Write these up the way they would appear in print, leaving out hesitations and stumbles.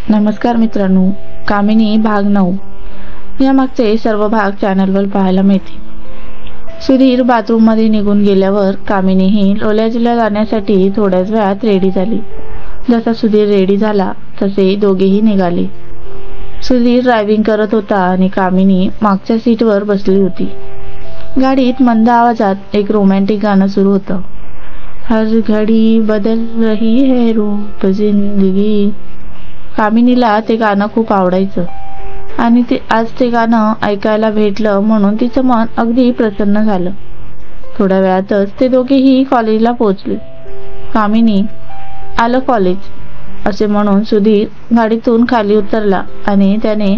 नमस्कार मित्रांनो, कामिनी भाग 9 या मागचे सर्व भाग चॅनलवर पाहायला मिळतील. सुधीर बाथरूममध्ये निघून गेल्यावर कामिनीही लोल्याजीला जाण्यासाठी थोड्याच वेळात रेडी झाली. जसा सुधीर रेडी झाला तसे दोघेही निघाले. सुधीर ड्रायव्हिंग करत होता आणि कामिनी मागच्या सीटवर बसली होती. गाडीत मंद आवाजात एक रोमॅन्टिक गाणं सुरू होतं. हर घडी बदल रही है रूप जिंदगी. कामिनीला ते गाणं खूप आवडायचं आणि आज ते गाणं ऐकायला भेटलं म्हणून तिचं मन अगदी प्रसन्न झालं. थोड्या वेळातच ते दोघेही कॉलेजला पोहोचले. कामिनी, आलं कॉलेज असे म्हणून सुधीर गाडीतून खाली उतरला आणि त्याने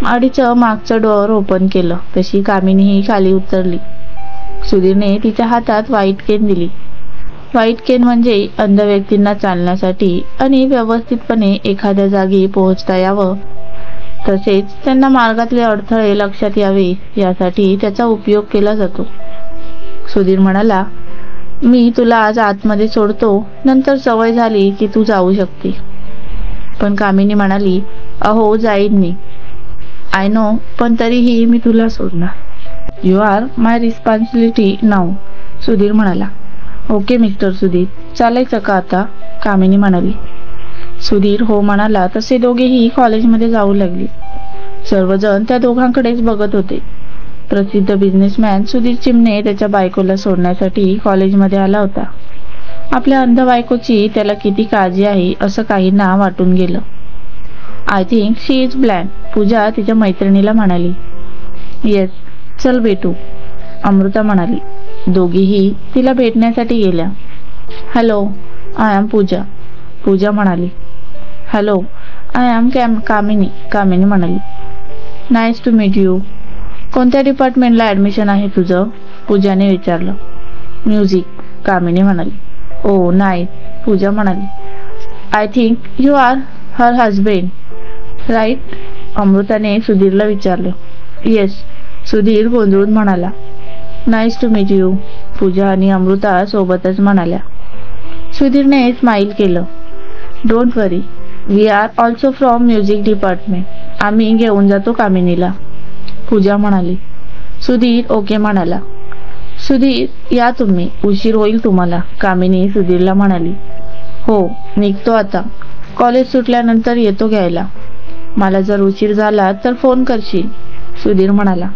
गाडीचं मागचं डोअर ओपन केलं. तशी कामिनीही खाली उतरली. सुधीरने तिच्या हातात व्हाईट केन दिली. व्हाईट केन म्हणजे अंध व्यक्तींना चालण्यासाठी आणि व्यवस्थितपणे एखाद्या जागी पोहोचता यावं, तसेच त्यांना मार्गातले अडथळे लक्षात यावे यासाठी त्याचा उपयोग केला जातो. सुधीर म्हणाला, मी तुला आज आतमध्ये सोडतो, नंतर सवय झाली की तू जाऊ शकते. पण कामिनी म्हणाली, अहो जाईन मी. आय नो, पण तरीही मी तुला सोडणार. You are my responsibility now. Sudhir म्हणाला. ओके मिस्टर सुधीर, चालायचं का आता? कामिनी म्हणाली. सुधीर हो म्हणाला तसे दोघेही कॉलेजमध्ये जाऊ लागले. सर्वजण त्या दोघांकडेच बघत होते. प्रसिद्ध बिझनेसमॅन सुधीर चिमणे त्याच्या बायकोला सोडण्यासाठी कॉलेजमध्ये आला होता. आपल्या अंध बायकोची त्याला किती काळजी आहे असं काहींना वाटून गेलं. I think she is blind. Pooja तिच्या मैत्रिणीला म्हणाली. येस, चल भेटू, अमृता म्हणाली. दोघीही तिला भेटण्यासाठी गेल्या. Hello, I am Pooja, Pooja म्हणाली. Hello, I am Kamini, Kamini म्हणाली. Nice to meet you. कोणत्या डिपार्टमेंटला ॲडमिशन आहे तुझं? पूजाने विचारलं. म्युझिक, कामिनी म्हणाली. ओ नाईस, पूजा म्हणाली. I think you are her husband right? अमृताने सुधीरला विचारलं. येस, सुधीर गोंधळून म्हणाला. Nice to meet you, Pooja आणि अमृता सोबतच म्हणाल्या. सुधीरने स्माईल केलं. Don't worry, we are also from music department. आम्ही घेऊन जातो कामिनीला, पूजा म्हणाली. सुधीर ओके म्हणाला. सुधीर या तुम्ही, उशीर होईल तुम्हाला, कामिनी सुधीरला म्हणाली. हो, निघतो आता. कॉलेज सुटल्यानंतर येतो घ्यायला. मला जर उशीर झाला तर फोन करशील, सुधीर म्हणाला.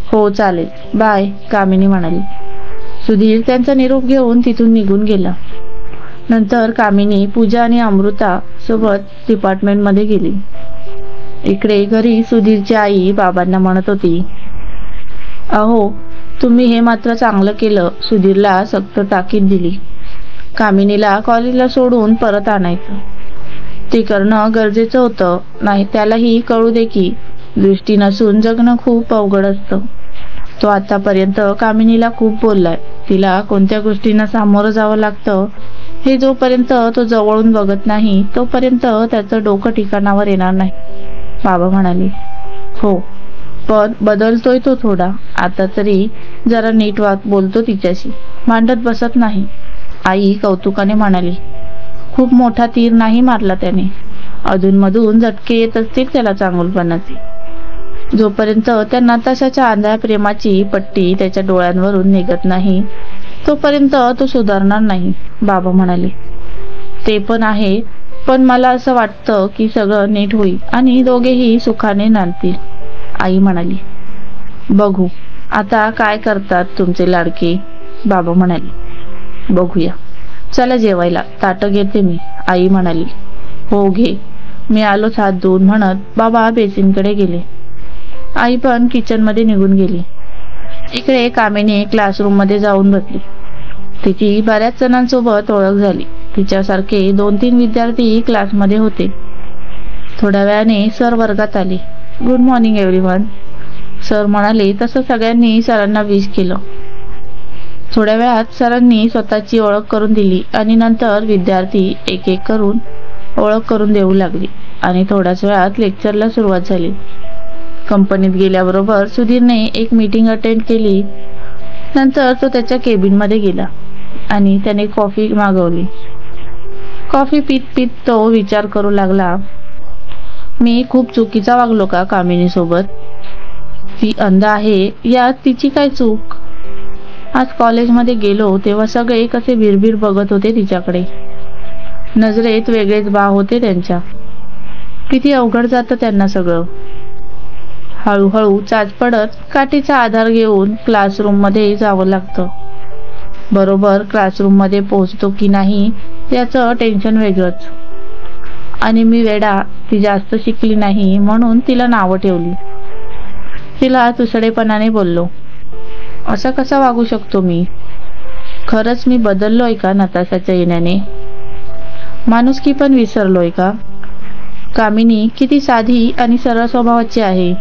हो चालेल, बाय, कामिनी म्हणाली. सुधीर त्यांचा निरोप घेऊन तिथून निघून गेला. नंतर कामिनी पूजा आणि अमृता सोबत डिपार्टमेंटमध्ये गेली. इकडे घरी सुधीरची आई बाबांना म्हणत होती, अहो तुम्ही हे मात्र चांगलं केलं. सुधीरला सक्त ताकीद दिली. कामिनीला कॉलेजला सोडून परत आणायचं. ते करणं गरजेचं होतं. नाही त्यालाही कळू दे की दृष्टी नसून जगणं खूप अवघड असतं. तो आतापर्यंत कामिनीला खूप बोललाय. तिला कोणत्या गोष्टींना सामोरं जावं लागतं हे जोपर्यंत तो जवळून बघत नाही तोपर्यंत त्याचं डोकं ठिकाणावर येणार नाही, बाबा म्हणाले. हो, पण बदलतोय तो थोडा. आता तरी जरा नीट बोलतो तिच्याशी, भांडत बसत नाही, आई कौतुकाने म्हणाली. खूप मोठा तीर नाही मारला त्याने. अधूनमधून झटके येत असतील त्याला चांगुलपणाचे. जोपर्यंत त्या नताशाच्या आंधळ्या प्रेमाची पट्टी त्याच्या डोळ्यांवरून निघत नाही तोपर्यंत तो सुधारणार नाही, बाबा म्हणाले. ते पण आहे, पण मला असं वाटतं की सगळं नीट होईल आणि दोघेही सुखाने नांदतील, आई म्हणाली. बघू आता काय करतात तुमचे लाडके, बाबा म्हणाले. बघूया, चला जेवायला, ताटं घेते मी, आई म्हणाली. हो घे, मी आलोच हात धुवून म्हणत बाबा बेसिनकडे गेले. आई पण किचनमध्ये निघून गेली. इकडे कामिनी क्लासरूम मध्ये जाऊन बसली. तिची बऱ्याच जणांसोबत ओळख झाली. तिच्यासारखे 2-3 विद्यार्थी क्लासमध्ये होते. थोड्या वेळाने सर वर्गात आले. गुड मॉर्निंग एव्हरीवन, सर म्हणाले. तसं सगळ्यांनी सरांना विश केलं. थोड्या वेळात सरांनी स्वतःची ओळख करून दिली आणि नंतर विद्यार्थी एक एक करून ओळख करून देऊ लागली आणि थोड्याच वेळात लेक्चरला सुरुवात झाली. कंपनीत गेल्याबरोबर सुधीरने एक मीटिंग अटेंड केली. नंतर तो त्याच्या केबिनमध्ये गेला आणि त्याने कॉफी मागवली. कॉफी पीत पीत तो विचार करू लागला, मी खूप चुकीचा वागलो का कामिनी सोबत? ती अंध आहे यात तिची काय चूक? आज कॉलेजमध्ये गेलो तेव्हा सगळे कसे बिरबिर बघत होते तिच्याकडे. नजरेत वेगळेच भाव होते त्यांच्या. किती अवघड जातं त्यांना सगळं. हळूहळू चाच पडत काठीचा आधार घेऊन क्लासरूममध्ये जावं लागतं. बरोबर क्लासरूममध्ये पोहोचतो की नाही याचं टेन्शन वेगळंच. आणि मी वेडा, ती जास्त शिकली नाही म्हणून तिला नावं ठेवली. तिला तुसडेपणाने बोललो, असं कसं वागू शकतो मी? खरंच मी बदललोय का नताशाच्या येण्याने? माणुसकी पण विसरलोय का? कामिनी किती साधी आणि सरळ स्वभावाची आहे.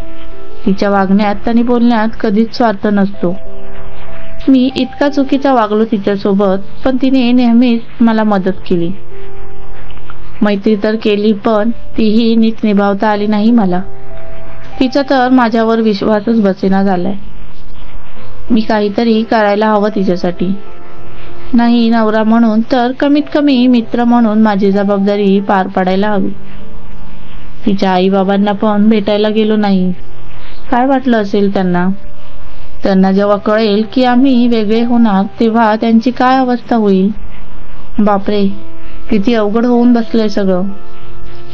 तिच्या वागण्यात आणि बोलण्यात कधीच स्वार्थ नसतो. मी इतका चुकीचा वागलो तिच्यासोबत, पण तिने नेहमीच मला मदत केली. मैत्री तर केली, पण तीही नीट निभावता आली नाही मला. तिचा तर माझ्यावर विश्वासच बसेना झालाय. मी काहीतरी करायला हवं तिच्यासाठी. नाही नवरा म्हणून तर कमीत कमी मित्र म्हणून माझी जबाबदारी पार पाडायला हवी. तिच्या आई बाबांना पण भेटायला गेलो नाही. काय वाटलं असेल त्यांना? त्यांना जेव्हा कळेल की आम्ही वेगळे होणार तेव्हा त्यांची काय अवस्था होईल? बापरे, किती अवघड होऊन बसलंय सगळं.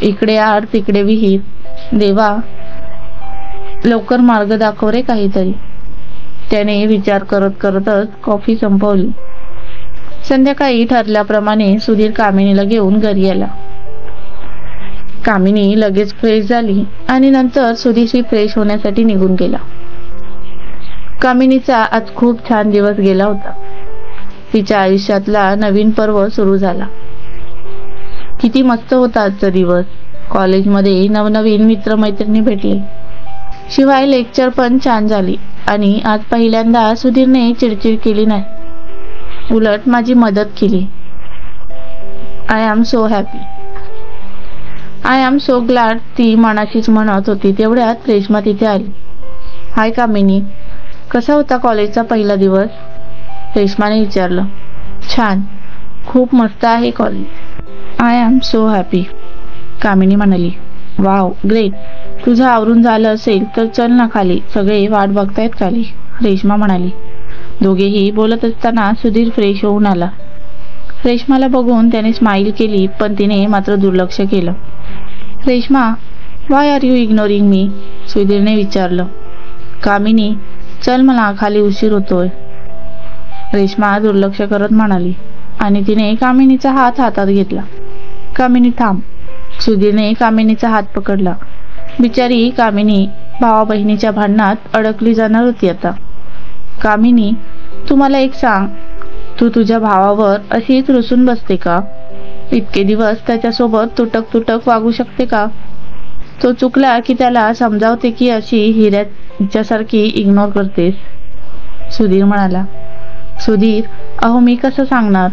इकडे आड तिकडे विहीर. देवा, लवकर मार्ग दाखव रे काहीतरी. त्याने विचार करत करतच कॉफी संपवली. संध्याकाळी ठरल्याप्रमाणे सुधीर कामिनीला घेऊन घरी आला. कामिनी लगेच फ्रेश झाली आणि नंतर सुधीरशी फ्रेश होण्यासाठी निघून गेला. कामिनीचा आज खूप छान दिवस गेला होता. तिच्या आयुष्यातला नवीन पर्व सुरू झाला. किती मस्त होता आजचा दिवस. कॉलेजमध्ये नवनवीन मित्रमैत्रिणी भेटले. शिवाय लेक्चर पण छान झाली आणि आज पहिल्यांदा सुधीरने चिडचिड केली नाही. उलट माझी मदत केली. I am so happy. I am so glad. ती मनाशीच म्हणत होती तेवढ्यात रेश्मा तिथे आली. हाय कामिनी, कसा होता कॉलेजचा पहिला दिवस? रेश्माने विचारलं. छान, खूप मस्त आहे college. I am so happy, Kamini म्हणाली. Wow, great. तुझं आवरून झालं असेल तर चल ना खाली, सगळे वाट बघतायत खाली, रेश्मा म्हणाली. दोघेही बोलत असताना सुधीर फ्रेश होऊन आला. रेश्माला बघून त्याने स्माईल केली, पण तिने मात्र दुर्लक्ष केलं. Reshma, why are you ignoring me? सुधीरने विचारलं. कामिनी, चल मला खाली उशीर होतोय, रेश्मा दुर्लक्ष करत म्हणाली आणि तिने कामिनीचा हात हातात घेतला. कामिनी थांब. सुधीरने कामिनीचा हात पकडला. बिचारी कामिनी भावा बहिणीच्या भांडणात अडकली जाणार होती आता. कामिनी, तू मला एक सांग, तू तुझ्या भावावर अशीच रुसून बसते का? इतके दिवस त्याच्यासोबत तुटक तुटक वागू शकते का? तो चुकला की त्याला समजावते की अशी हिऱ्याच्यासारखी इग्नोर करतेस? सुधीर म्हणाला. सुधीर, अहो मी कसं सांगणार?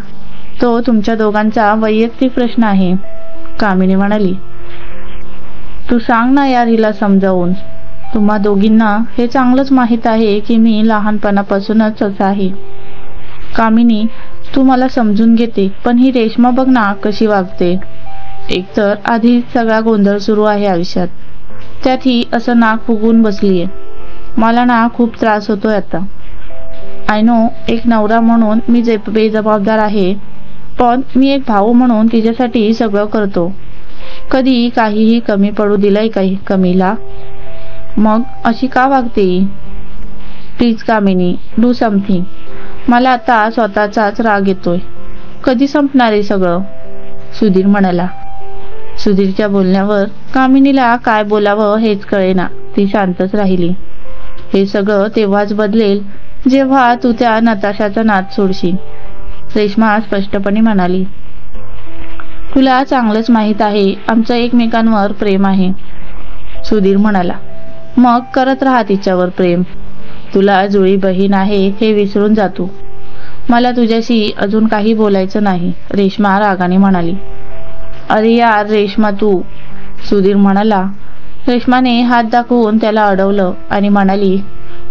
तो तुमच्या दोघांचा वैयक्तिक प्रश्न आहे, कामिनी म्हणाली. तू सांग ना यार हिला समजावून. तुम्हा दोघींना हे चांगलंच माहीत आहे की मी लहानपणापासूनच असा आहे. कामिनी, तू मला समजून घेते, पण ही रेश्मा बघ ना कशी वागते. एकतर आधीच सगळा गोंधळ सुरू आहे आयुष्यात, त्यात ही असं नाक फुगून बसलीये. मला ना खूप त्रास होतोय आता. आय नो, एक नवरा म्हणून मी बेजबाबदार आहे, पण मी एक भाऊ म्हणून तिच्यासाठी सगळं करतो. कधी काहीही कमी पडू दिलंय काही कमीला? मग अशी का वागते? Please Kamini, do something. मला आता स्वतःचाच राग येतोय. कधी संपणार आहे सगळं? सुधीर म्हणाला. सुधीरच्या बोलण्यावर कामिनीला काय बोलावं हेच कळेना. ती शांतच राहिली. हे सगळं तेव्हाच बदलेल जेव्हा तू त्या नताशाचा नाद सोडशील, रेश्मा स्पष्टपणे म्हणाली. तुला चांगलंच माहीत आहे आमचं एकमेकांवर प्रेम आहे, सुधीर म्हणाला. मग करत राहा तिच्यावर प्रेम. तुला जुळी बहीण आहे हे विसरून जा तू. मला तुझ्याशी अजून काही बोलायचं नाही, रेश्मा रागाने म्हणाली. अरे यार रेश्मा तू, सुधीर म्हणाला. रेश्माने हात दाखवून त्याला अडवलं आणि म्हणाली,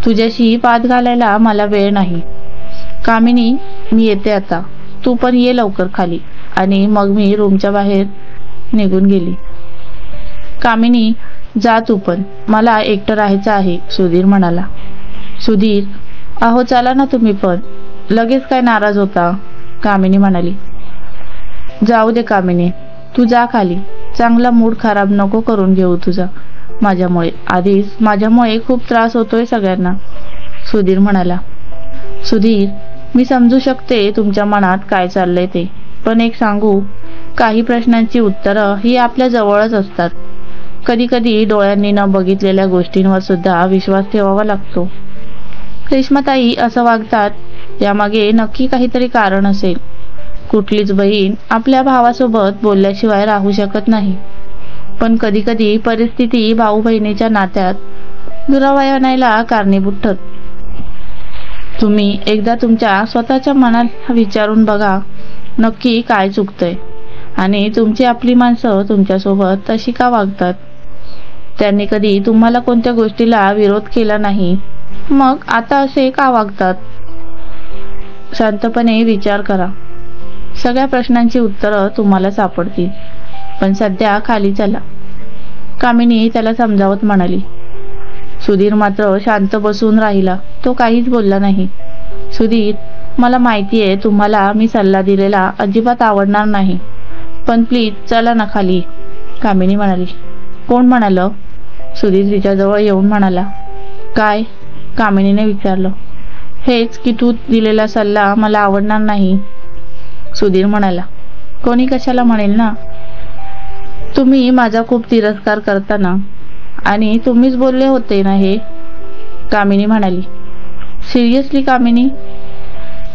तुझ्याशी पाद घालायला मला वेळ नाही. कामिनी, मी येते आता, तू पण ये लवकर खाली. आणि मग मी रूमच्या बाहेर निघून गेली. कामिनी, जा तू पण, मला एकटं राहायचं आहे, सुधीर म्हणाला. सुधीर, अहो चला ना तुम्ही पण, लगेच काय नाराज होता, कामिनी म्हणाली. जाऊ दे कामिनी, तू जा खाली, चांगला मूड खराब नको करून घेऊ तुझा माझ्यामुळे, आधीच माझ्यामुळे खूप त्रास होतोय सगळ्यांना, सुधीर म्हणाला. सुधीर, मी समजू शकते तुमच्या मनात काय चाललंय ते, पण एक सांगू, काही प्रश्नांची उत्तरं ही आपल्या जवळच असतात. कधी कधी डोळ्यांनी न बघितलेल्या गोष्टींवर सुद्धा विश्वास ठेवावा लागतो. रेश्माताई असं वागतात यामागे नक्की काहीतरी कारण असेल. कुठलीच बहीण आपल्या भावासोबत बोलल्याशिवाय राहू शकत नाही, पण कधी कधी परिस्थिती भाऊ बहिणीच्या नात्यात दुरावा आणायला कारणीभूत ठरते. तुम्ही एकदा तुमच्या स्वतःच्या मनात विचारून बघा, नक्की काय चुकतंय आणि तुमची आपली माणसं तुमच्यासोबत तशी का वागतात. त्यांनी कधी तुम्हाला कोणत्या गोष्टीला विरोध केला नाही, मग आता असे का वागतात. शांतपणे विचार करा, सगळ्या प्रश्नांची उत्तरं तुम्हाला सापडतील. पण सध्या खाली चला, कामिनी त्याला समजावत म्हणाली. सुधीर मात्र शांत बसून राहिला, तो काहीच बोलला नाही. सुधीर, मला माहिती आहे तुम्हाला मी सल्ला दिलेला अजिबात आवडणार नाही, पण प्लीज चला ना खाली, कामिनी म्हणाली. कोण म्हणालं, सुधीर तिच्याजवळ येऊन म्हणाला. काय, कामिनीने विचारलं. हेच की तू दिलेला सल्ला मला आवडणार नाही, सुधीर म्हणाला. कोणी कशाला म्हणेल ना, तुम्ही माझा खूप तिरस्कार करता ना, आणि तुम्हीच बोलले होते ना हे, कामिनी म्हणाली. सिरियसली कामिनी,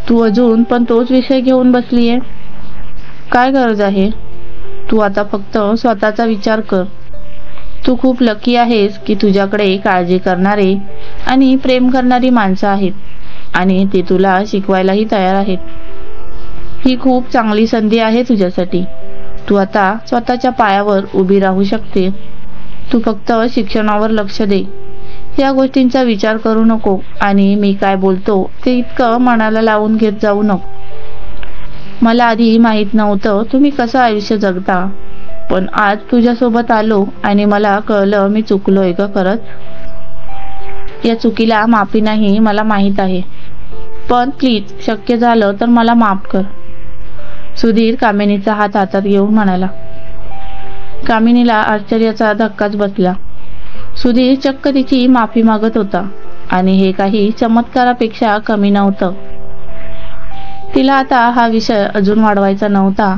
तू अजून पण तोच विषय घेऊन बसलीये, काय गरज आहे. तू आता फक्त स्वतःचा विचार कर. तू खूप लकी आहेस की तुझ्याकडे काळजी करणारे आणि प्रेम करणारी माणसं आहेत, आणि ते तुला शिकवायलाही तयार आहेत. ही खूप चांगली संधी आहे तुझ्यासाठी. तू आता स्वतःच्या पायावर उभी राहू शकते. तू फक्त शिक्षणावर लक्ष दे, या गोष्टींचा विचार करू नको, आणि मी काय बोलतो ते इतकं मनाला लावून घेत जाऊ नको. मला आधी माहित नव्हतं तुम्ही कसं आयुष्य जगता, पण आज तुझ्यासोबत आलो आणि मला कळलं मी चुकलोय का खरंच. या चुकीला माफी नाही मला माहीत आहे, पण प्लीज शक्य झालं तर मला माफ कर, सुधीर कामिनीचा हात हातात घेऊन म्हणाला. कामिनीला आश्चर्याचा धक्काच बसला. सुधीर चक्क तिची माफी मागत होता, आणि हे काही चमत्कारापेक्षा कमी नव्हतं. तिला आता हा विषय अजून वाढवायचा नव्हता,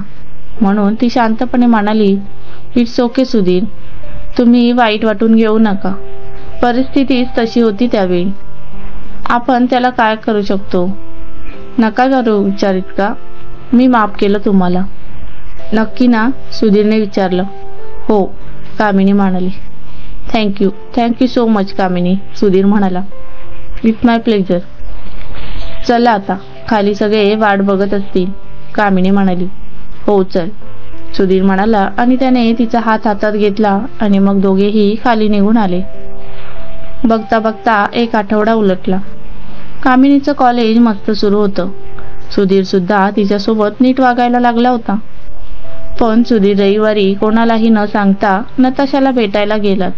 म्हणून ती शांतपणे म्हणाली. इट्स ओके सुधीर, तुम्ही वाईट वाटून घेऊ नका, परिस्थितीच तशी होती त्यावेळी, आपण त्याला काय करू शकतो. नका करू विचार इतका, मी माफ केलं तुम्हाला. नक्की ना, सुधीरने विचारलं. हो, कामिनी म्हणाली. थँक्यू सो मच कामिनी, सुधीर म्हणाला. It's my pleasure. चला आता खाली, सगळे वाट बघत असतील, कामिनी म्हणाली. हो चल, सुधीर म्हणाला, आणि त्याने तिचा हात हातात घेतला आणि मग दोघेही खाली निघून आले. बघता बघता एक आठवडा उलटला. कामिनीचं कॉलेज मस्त सुरू होतं. सुधीर सुद्धा तिच्यासोबत नीट वागायला लागला होता. पण सुधीर रविवारी कोणालाही न सांगता नताशाला भेटायला गेलाच.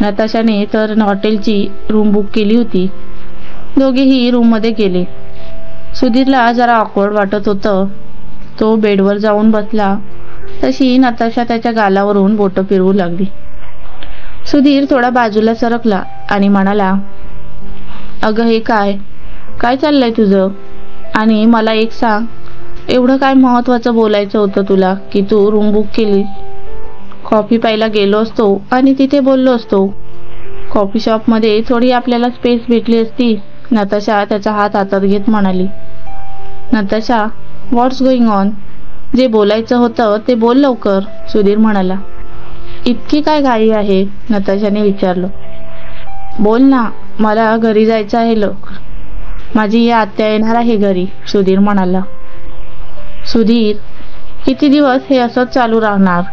नताशाने तर हॉटेलची रूम बुक केली होती. दोघेही रूममध्ये गेले. सुधीरला जरा ऑकवर्ड वाटत होतं. तो बेडवर जाऊन बसला तशी नताशा त्याच्या गालावरून बोटं फिरवू लागली. सुधीर थोडा बाजूला सरकला आणि म्हणाला, अगं हे काय चाललंय तुझं, आणि मला एक सांग, एवढं काय महत्वाचं बोलायचं होतं तुला की तू रूम बुक केली. कॉफी प्यायला गेलो असतो आणि तिथे बोललो असतो. कॉफी शॉपमध्ये थोडी आपल्याला स्पेस भेटली असती, नताशा त्याचा हात हातात घेत म्हणाली. नताशा, व्हॉट्स गोइंग ऑन, जे बोलायचं होतं ते बोल लवकर, सुधीर म्हणाला. इतकी काय घाई आहे, नताशाने विचारलं. बोल ना, मला घरी जायचं आहे लवकर, माझी या आत्या येणार आहे घरी, सुधीर म्हणाला. सुधीर, किती दिवस हे असंच चालू राहणार.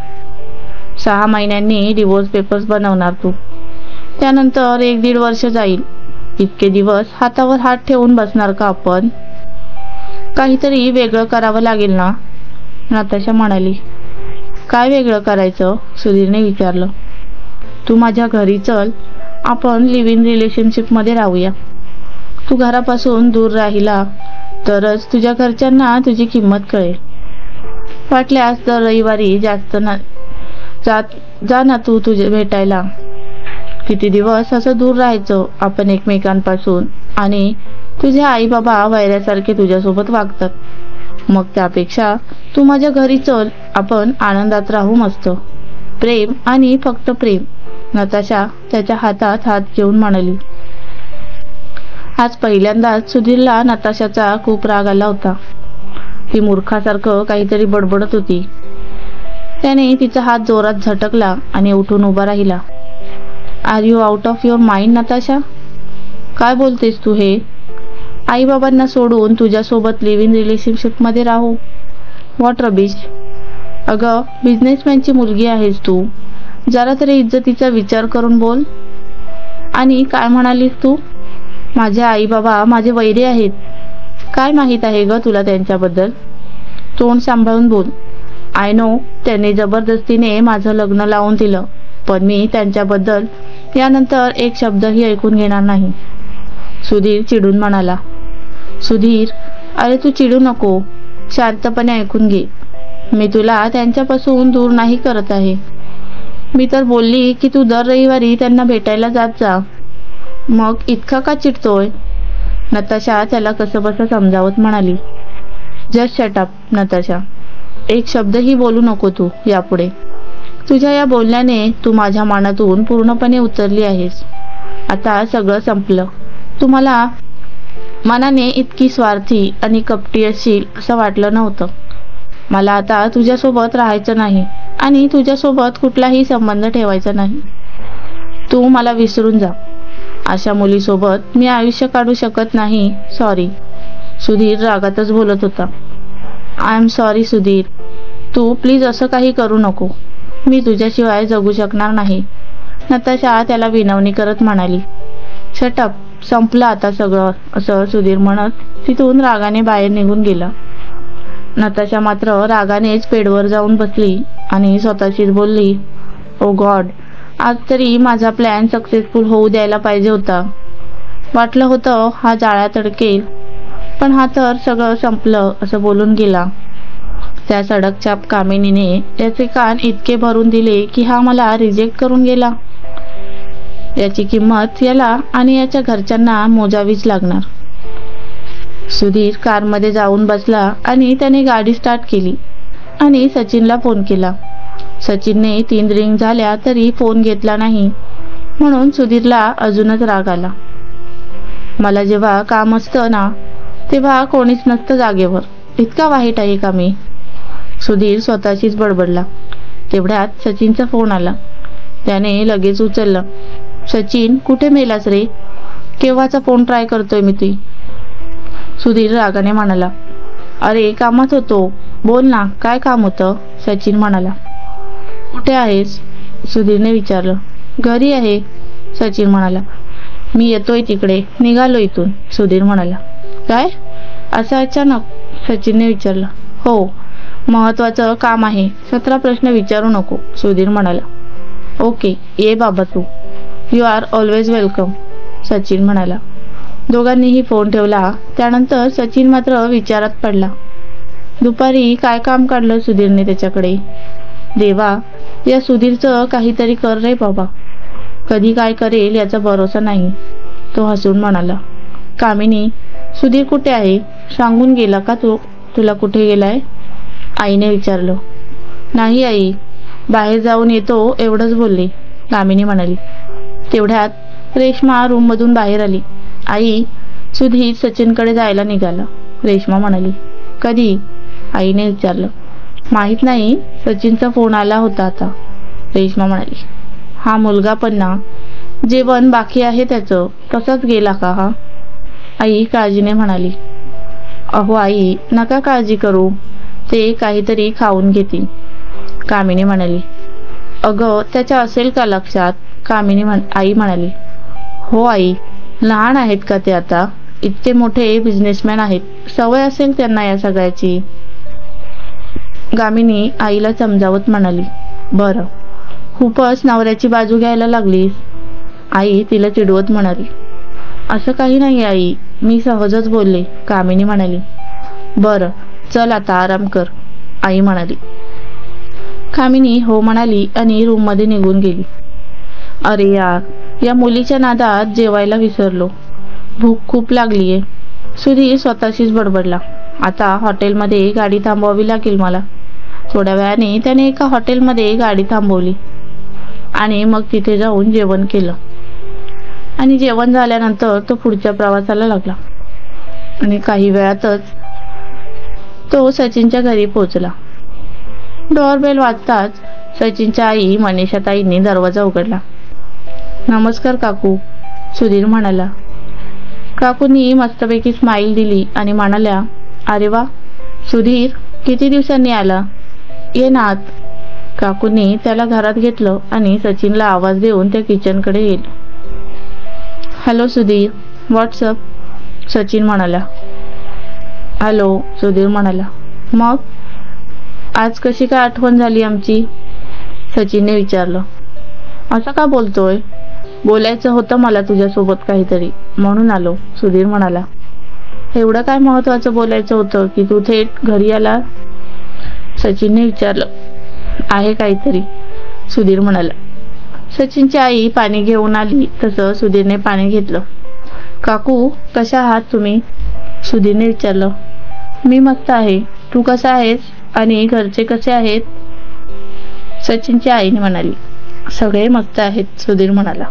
6 महिन्यांनी डिवोर्स पेपर्स बनवणार तू, त्यानंतर 1-1.5 वर्ष जाईल. इतके दिवस हातावर हात ठेवून बसणार का आपण. काहीतरी वेगळं करावं लागेल ना, नताशा म्हणाली. काय वेगळं करायचं? सुधीरने विचारलं. तू माझ्या घरी चल, आपण लिव्ह इन रिलेशनशिपमध्ये राहूया. तू घरापासून दूर राहिला तरच तुझ्या घरच्यांना तुझी किंमत कळेल. वाटल्यास दर रविवारी जा ना तू तुझे भेटायला. किती दिवस असं दूर राहायचं आपण एकमेकांपासून आणि तुझे आई बाबा वैऱ्यासारखे तुझ्यासोबत वागतात. मग त्यापेक्षा तू माझ्या घरी चल, आपण आनंदात राहू मस्त. प्रेम आणि फक्त प्रेम. नताशा त्याच्या हातात हात घेऊन म्हणाली. आज पहिल्यांदाच सुधीरला नताशाचा खूप राग आला होता. ती मूर्खासारखं काहीतरी बडबडत होती. त्याने तिचा हात जोरात झटकला आणि उठून उभा राहिला. Are you out of your mind Natasha? काय बोलतेस तू हे? आई बाबांना सोडून तुझ्यासोबत लिव्ह इन रिलेशनशिपमध्ये राहू? What rubbish. अगं, बिझनेसमॅनची मुलगी आहेस तू, जरा तरी इज्जतीचा विचार करून बोल. आणि काय म्हणालीस तू? माझे आई बाबा माझे वैरी आहेत. काय माहीत आहे ग तुला त्यांच्याबद्दल? तोंड सांभाळून बोल. आय नो, त्यांनी जबरदस्तीने माझं लग्न लावून दिलं, पण मी त्यांच्याबद्दल यानंतर एक शब्दही ऐकून घेणार नाही. सुधीर चिडून म्हणाला. सुधीर, अरे तू चिडू नको, शांतपणे ऐकून घे. मी तुला त्यांच्यापासून दूर नाही करत आहे. मी तर बोलली की तू दर रविवारी त्यांना भेटायला जात जा. मग इतका का चिडतोय? नताशा त्याला कसंबसं समजावत म्हणाली. Just shut up Natasha. एक शब्दही बोलू नको तू यापुढे. तुझ्या या बोलण्याने तू माझ्या मनातून पूर्णपणे उतरली आहेस. आता सगळं संपलं. तू मला मनाने इतकी स्वार्थी आणि कपटी असशील असं वाटलं नव्हतं. मला आता तुझ्यासोबत राहायचं नाही आणि तुझ्यासोबत कुठलाही संबंध ठेवायचा नाही. तू मला विसरून जा. अशा मुलीसोबत मी आयुष्य काढू शकत नाही. सॉरी. सुधीर रागातच बोलत होता. I am sorry Sudhir. तू प्लीज असं काही करू नको. मी तुझ्याशिवाय जगू शकणार नाही. नताशा त्याला विनवणी करत म्हणाली. शटअप, संपलं आता सगळं, असं सुधीर म्हणत तिथून रागाने बाहेर निघून गेला. नताशा मात्र रागानेच बेडवर जाऊन बसली आणि स्वतःशीच बोलली, ओ गॉड, आज तरी माझा प्लॅन सक्सेसफुल होऊ द्यायला पाहिजे होता. वाटलं होतं हा जाळ्यात अडकेल, पण हा तर सगळं संपलं असं बोलून गेला. त्या सडकचाप कामिनीने याचे कान इतके भरून दिले की हा मला रिजेक्ट करून गेला. याची किंमत याला आणि याच्या घरच्यांना मोजावीच लागणार. सुधीर कारमध्ये जाऊन बसला आणि त्याने गाडी स्टार्ट केली आणि सचिनला फोन केला. सचिनने 3 रिंग झाल्या तरी फोन घेतला नाही, म्हणून सुधीरला अजूनच राग आला. मला जेव्हा काम असतं ना तेव्हा कोणीच नसतं जागेवर. इतका वाईट आहे का मी? सुधीर स्वतःशीच बडबडला. तेवढ्यात सचिनचा फोन आला. त्याने लगेच उचललं. सचिन, कुठे मेलास रे? केव्हाचा फोन ट्राय करतोय मी ती. सुधीर रागाने म्हणाला. अरे कामात होतो, बोल ना, काय काम होतं? सचिन म्हणाला. कुठे आहेस? सुधीरने विचारलं. घरी आहे, सचिन म्हणाला. मी येतोय तिकडे, निघालो इथून, सुधीर म्हणाला. काय? असं अचानक? सचिनने विचारलं. हो, महत्वाचं काम आहे, 17 प्रश्न विचारू नको, सुधीर म्हणाला. ओके, ये बाबा तू. You are always welcome, Sachin म्हणाला. दोघांनीही फोन ठेवला. त्यानंतर सचिन मात्र विचारात पडला. दुपारी काय काम काढलं सुधीरने त्याच्याकडे? देवा, या सुधीरचं काहीतरी कर रे बाबा. कधी काय करेल याचा भरोसा नाही, तो हसून म्हणाला. कामिनी, सुधीर कुठे आहे? सांगून गेला का तुला कुठे गेलाय? आईने विचारलं. नाही आई, बाहेर जाऊन येतो एवढंच बोलले, कामिनी म्हणाली. तेवढ्यात रेश्मा रूममधून बाहेर आली. आई, सुधीर सचिनकडे जायला निघाला, रेश्मा म्हणाली. कधी? आईने विचारलं. माहीत नाही, सचिनचा फोन आला होता आता, रेश्मा म्हणाली. हा मुलगा पण ना, जेवण बाकी आहे त्याचं, तसाच गेला का हा? आई काळजीने म्हणाली. अहो आई, नका काळजी करू, ते काहीतरी खाऊन घेतील, कामिनी म्हणाली. अगं, त्याच्या असेल का लक्षात? आई म्हणाली. हो आई, लहान आहेत का ते आता? इतके मोठे बिझनेसमॅन आहेत, सवय असेल त्यांना या सगळ्याची. कामिनी आईला समजावत म्हणाली. बरं, खूपच नवऱ्याची बाजू घ्यायला लागलीस, आई तिला चिडवत म्हणाली. असं काही नाही आई, मी सहजच बोलले, कामिनी म्हणाली. बरं, चल आता आराम कर, आई म्हणाली. कामिनी हो म्हणाली आणि रूममध्ये निघून गेली. अरे यार, या मुलीच्या नादात जेवायला विसरलो, भूक खूप लागलीये. सुधीर स्वतःशीच बडबडला. आता हॉटेलमध्ये गाडी थांबवावी लागेल मला. थोड्या वेळाने त्याने एका हॉटेलमध्ये गाडी थांबवली आणि मग तिथे जाऊन जेवण केलं. आणि जेवण झाल्यानंतर तो पुढच्या प्रवासाला लागला. आणि काही वेळातच तो सचिनच्या घरी पोहोचला. डोअरबेल वाजताच सचिनच्या आई मनीषाताईंनी दरवाजा उघडला. नमस्कार काकू, सुधीर म्हणाला. काकूंनी मस्तपैकी स्माईल दिली आणि म्हणाल्या, अरे वा सुधीर, किती दिवसांनी आला, ये ना आत. काकूंनी त्याला घरात घेतलं आणि सचिनला आवाज देऊन त्या किचनकडे गेले. हॅलो सुधीर, व्हॉट्सअप, सचिन म्हणाला. हॅलो, सुधीर म्हणाला. मग आज कशी काय आठवण झाली आमची, सचिनने विचारलं. असं का बोलतोय, बोलायचं होतं मला तुझ्यासोबत काहीतरी, म्हणून आलो, सुधीर म्हणाला. एवढं काय महत्वाचं बोलायचं होतं की तू थेट घरी आला, सचिनने विचारलं. आहे काहीतरी, सुधीर म्हणाला. सचिनची आई पाणी घेऊन आली तसं सुधीरने पाणी घेतलं. काकू कशा आहात तुम्ही, सुधीरने विचारलं. मी मस्त आहे, तू कसा आहेस आणि घरचे कसे आहेत, सचिनची आईने म्हणाली. सगळे मस्त आहेत, सुधीर म्हणाला.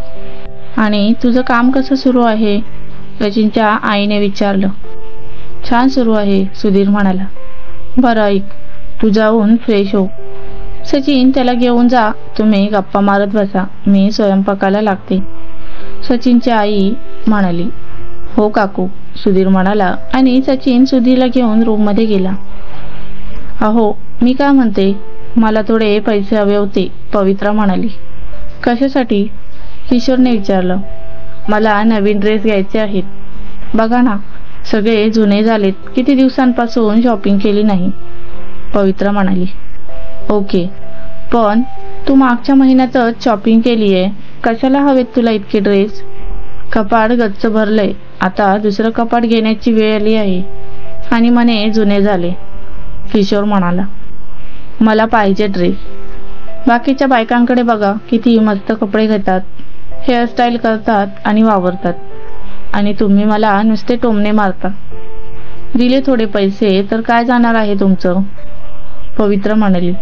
आणि तुझं काम कसं सुरू आहे, सचिनच्या आईने विचारलं. छान सुरू आहे, सुधीर म्हणाला. बरं ऐक, तू जाऊन फ्रेश हो, सचिन त्याला घेऊन जा, तुम्ही गप्पा मारत बसा, मी स्वयंपाकाला लागते, सचिनची आई म्हणाली. हो काकू, सुधीर म्हणाला आणि सचिन सुधीरला घेऊन रूममध्ये गेला. अहो मी काय म्हणते, मला थोडे पैसे हवे होते, पवित्रा म्हणाली. कशासाठी, किशोरने विचारलं. मला नवीन ड्रेस घ्यायचे आहेत, बघा ना सगळे जुने झालेत, किती दिवसांपासून शॉपिंग केली नाही, पवित्रा म्हणाली. ओके, पण तू मागच्या महिन्यातच शॉपिंग केली आहे, कशाला हवेत तुला इतके ड्रेस, कपाट गच्च भरलंय, आता दुसरं कपाट घेण्याची वेळ आली आहे आणि म्हणे जुने झाले, किशोर म्हणाला. मला पाहिजे ड्रेस, बाकीच्या बायकांकडे बघा किती मस्त कपडे घेतात, हेअरस्टाईल करतात आणि वावरतात, आणि तुम्ही मला नुसते टोमणे मारता. दिले थोडे पैसे तर काय जाणार आहे तुमचं, पवित्र म्हणाली.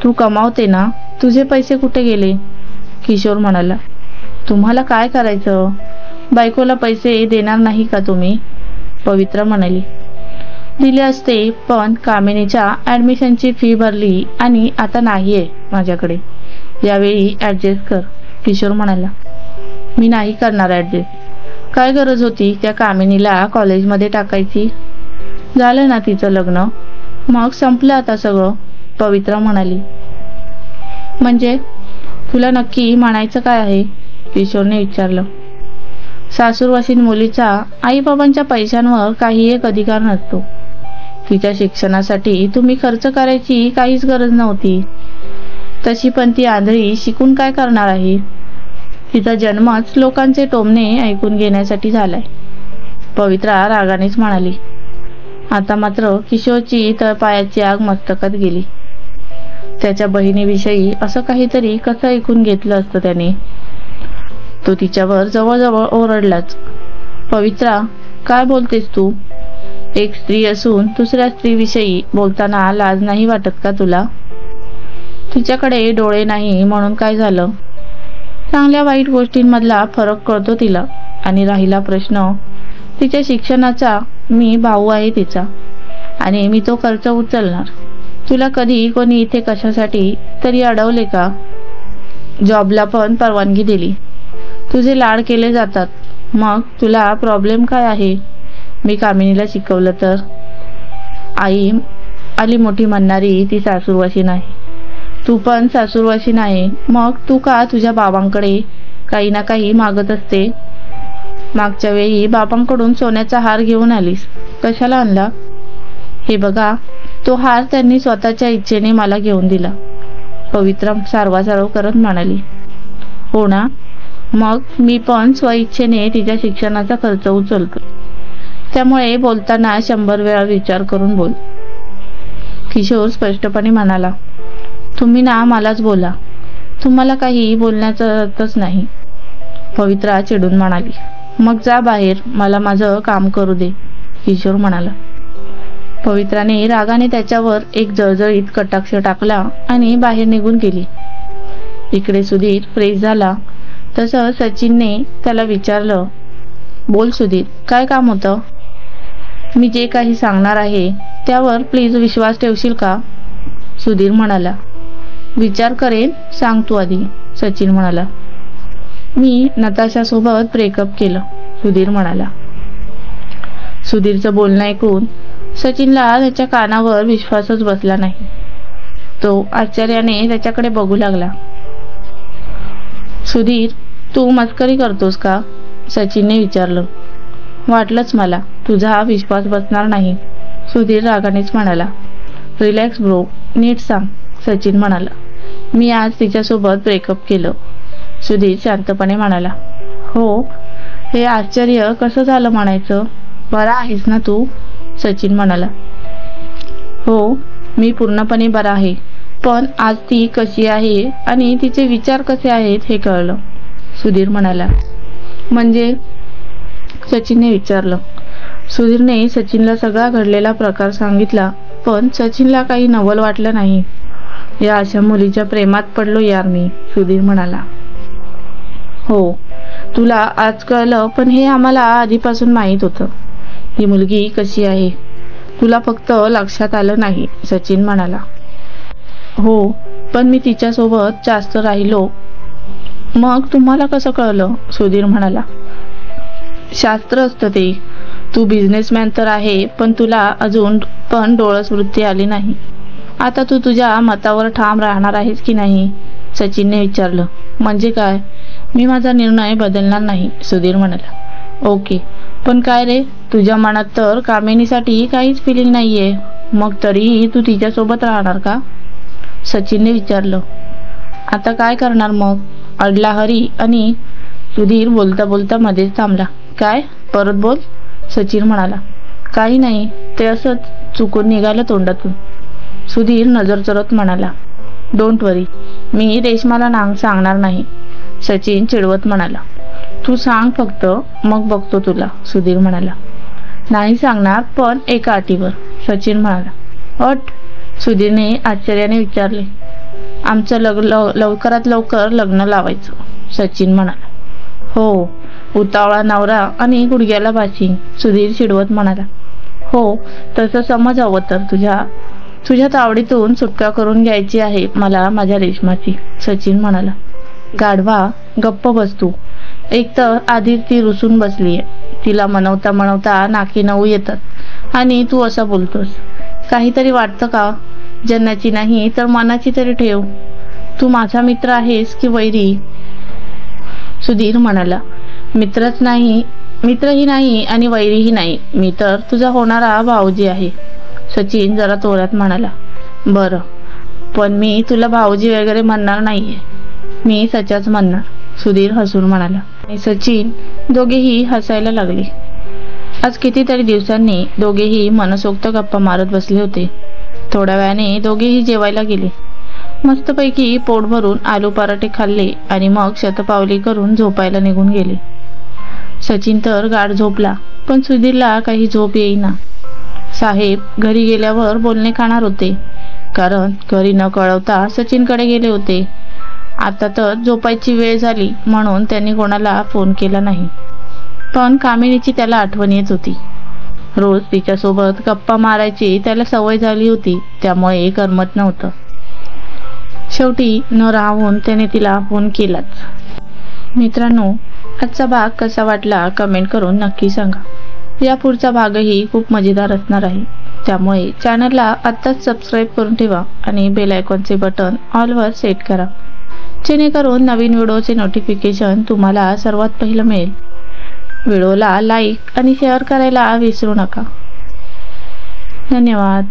तू कमावते ना, तुझे पैसे कुठे गेले, किशोर म्हणाला. तुम्हाला काय करायचं, बायकोला पैसे देणार नाही का तुम्ही, पवित्र म्हणाली. दिले असते, पण कामिनीच्या ॲडमिशनची फी भरली आणि आता नाहीये माझ्याकडे, यावेळी ॲडजस्ट कर, किशोर म्हणाला. मी नाही करणार ॲडजस्ट, काय गरज होती त्या कामिनीला कॉलेजमध्ये टाकायची, झालं ना तिचं लग्न, मग संपलं आता सगळं, पवित्रा म्हणाली. म्हणजे तुला नक्की म्हणायचं काय आहे, किशोरने विचारलं. सासूरवासीन मुलीचा आईबाबांच्या पैशांवर काही एक अधिकार नसतो, तिच्या शिक्षणासाठी तुम्ही खर्च करायची काहीच गरज नव्हती, तशी पण ती आंधळी शिकून काय करणार आहे, तिचा जन्मच लोकांचे टोमणे ऐकून घेण्यासाठी झालाय, पवित्रा रागानेच म्हणाली. आता मात्र किशोरची तळपायाची आग मस्तकात गेली. त्याच्या बहिणीविषयी असं काहीतरी कसं ऐकून घेतलं असतं त्याने, तो तिच्यावर जवळजवळ ओरडलाच. पवित्रा काय बोलतेस तू, एक स्त्री असून दुसऱ्या स्त्रीविषयी बोलताना लाज नाही वाटत का तुला, तिच्याकडे डोळे नाही म्हणून काय झालं, चांगल्या वाईट गोष्टींमधला फरक कळतो तिला, आणि राहिला प्रश्न तिच्या शिक्षणाचा, मी भाऊ आहे तिचा आणि मी तो खर्च उचलणार, तुला कधी कोणी इथे कशासाठी तरी अडवले का, जॉबला पण परवानगी दिली, तुझे लाड केले जातात, मग तुला प्रॉब्लेम काय आहे, मी कामिनीला शिकवलं तर, आई आली मोठी म्हणणारी ती सासूरवाशी नाही, तू पण सासूरवाशी नाही, मग तू का तुझ्या बाबांकडे काही ना काही मागत असते, मागच्या वेळी बाबांकडून सोन्याचा हार घेऊन आलीस, कशाला आणला, हे बघा, तो हार त्यांनी स्वतःच्या इच्छेने मला घेऊन दिला, पवित्रा सारवासारव करत म्हणाली. हो ना, मग मी पण स्वइच्छेने तिच्या शिक्षणाचा खर्च उचलतो, त्यामुळे बोलताना 100 वेळा विचार करून बोल. किशोर स्पष्टपणे म्हणाला. तुम्ही ना मलाच बोला, तुम्हाला काही बोलण्याचा अर्थच नाही, पवित्रा चिडून म्हणाली. मग जा बाहेर, मला माझं काम करू दे, किशोर म्हणाला. पवित्राने रागाने त्याच्यावर एक जळजळीत कटाक्ष टाकला आणि बाहेर निघून गेली. इकडे सुधीर फ्रेश झाला तसं सचिनने त्याला विचारलं. बोल सुधीर, काय काम होतं? मी जे काही सांगणार आहे त्यावर प्लीज विश्वास ठेवशील का? सुधीर म्हणाला. विचार करेन, सांग तू आधी, सचिन म्हणाला. मी नताशासोबत ब्रेकअप केलं, सुधीर म्हणाला. सुधीरचं बोलणं ऐकून सचिनला त्याच्या कानावर विश्वासच बसला नाही. तो आश्चर्याने त्याच्याकडे बघू लागला. सुधीर, तू मस्करी करतोस का? सचिनने विचारलं. वाटलंच मला तुझा विश्वास बसणार नाही, सुधीर रागानेच म्हणाला. रिलॅक्स ब्रो, नीट सांग, सचिन म्हणाला. मी आज तिच्यासोबत ब्रेकअप केलं, सुधीर शांतपणे म्हणाला. हो, हे आश्चर्य कसं झालं म्हणायचं? बरा आहेस ना तू? सचिन म्हणाला. हो, मी पूर्णपणे बरा आहे, पण आज ती कशी आहे आणि तिचे विचार कसे आहेत हे कळलं, सुधीर म्हणाला. म्हणजे? सचिनने विचारलं. सुधीरने सचिनला सगळा घडलेला प्रकार सांगितला, पण सचिनला काही नवल वाटलं नाही. या अशा मुलीच्या प्रेमात पडलो यार मी, सुधीर म्हणाला. हो, तुला आज कळलं, पण हे आम्हाला आधीपासून माहीत होतं. ही मुलगी कशी आहे तुला फक्त लक्षात आलं नाही, सचिन म्हणाला. हो, पण मी तिच्यासोबत जास्त राहिलो. मग तुम्हाला कसं कळलं? सुधीर म्हणाला. शास्त्र असतं ते. तू बिझनेसमॅन तर आहे, पण तुला अजून पण डोळस वृत्ती आली नाही. आता तू तुझ्या मतावर ठाम राहणार आहेस की नाही? सचिनने विचारलं. म्हणजे काय? मी माझा निर्णय बदलणार नाही, सुधीर म्हणाला. ओके, पण काय रे, तुझ्या मनात तर कामिनीसाठी काहीच फिलिंग नाहीये, मग तरीही तू तिच्यासोबत राहणार का? सचिनने विचारलं. आता काय करणार मग? अडला हरी आणि सुधीर बोलता बोलता मध्येच थांबला. काय? परत बोल, सचिन म्हणाला. काही नाही, ते असंच चुकून निघालं तोंडातून, सुधीर नजर चरत म्हणाला. डोंट वरी, मी रेशमाला सांगणार नाही, सचिन चिडवत म्हणाला. तू सांग फक्त, मग बघतो तुला, सुधीर म्हणाला. नाही सांगणार, पण एका अटीवर, सचिन म्हणाला. अट? सुधीरने आश्चर्याने विचारले. आमचं लवकरात लवकर लग्न लावायचं, सचिन म्हणाला. हो, उतावळा नवरा आणि गुडघ्याला बाशिंग, सुधीर चिडवत म्हणाला. हो, तसं समज हवं तर तुझ्या तावडीतून सुटका करून घ्यायची आहे मला माझ्या रेशमाची, सचिन म्हणाला. गाढवा, गप्प बस तू. एक तर आधीच ती रुसून बसलीये, तिला मनवता नाकी नऊ येतात आणि तू असं बोलतोस. काहीतरी वाटतं का? जन्नाची नाही तर मनाची तरी ठेव. तू माझा मित्र आहेस की वैरी? सुधीर म्हणाला. मित्रही नाही आणि वैरीही नाही, मी तर तुझा होणारा भाऊजी आहे, सचिन जरा तोऱ्यात म्हणाला. बरं, पण मी तुला भाऊजी वगैरे म्हणणार नाहीये, मी सच्याच म्हणणार, सुधीर हसून म्हणाला. आणि सचिन दोघेही हसायला लागले. आज कितीतरी दिवसांनी दोघेही मनसोक्त गप्पा मारत बसले होते. थोड्या वेळाने दोघेही जेवायला गेले. मस्तपैकी पोट भरून आलू पराठे खाल्ले आणि मग शतपावली करून झोपायला निघून गेले. सचिन तर गाढ झोपला, पण सुधीरला काही झोप येईना. साहेब घरी गेल्यावर बोलणे खाणार होते, कारण घरी न कळवता सचिनकडे गेले होते. आता तर झोपायची वेळ झाली म्हणून त्यांनी कोणाला फोन केला नाही. पण कामिनीची त्याला आठवण येत होती. रोज तिच्यासोबत गप्पा मारायची त्याला सवय झाली होती, त्यामुळे करमत नव्हतं. शेवटी न राहून त्याने तिला फोन केलाच. मित्रांनो, आजचा भाग कसा वाटला कमेंट करून नक्की सांगा. या पुढचा भागही खूप मजेदार असणार आहे, त्यामुळे चॅनलला आत्ताच सबस्क्राईब करून ठेवा आणि बेल आयकॉनचे बटन ऑलवर सेट करा, जेणेकरून नवीन व्हिडिओचे नोटिफिकेशन तुम्हाला सर्वात पहिलं मिळेल. व्हिडिओला लाईक आणि शेअर करायला विसरू नका. धन्यवाद.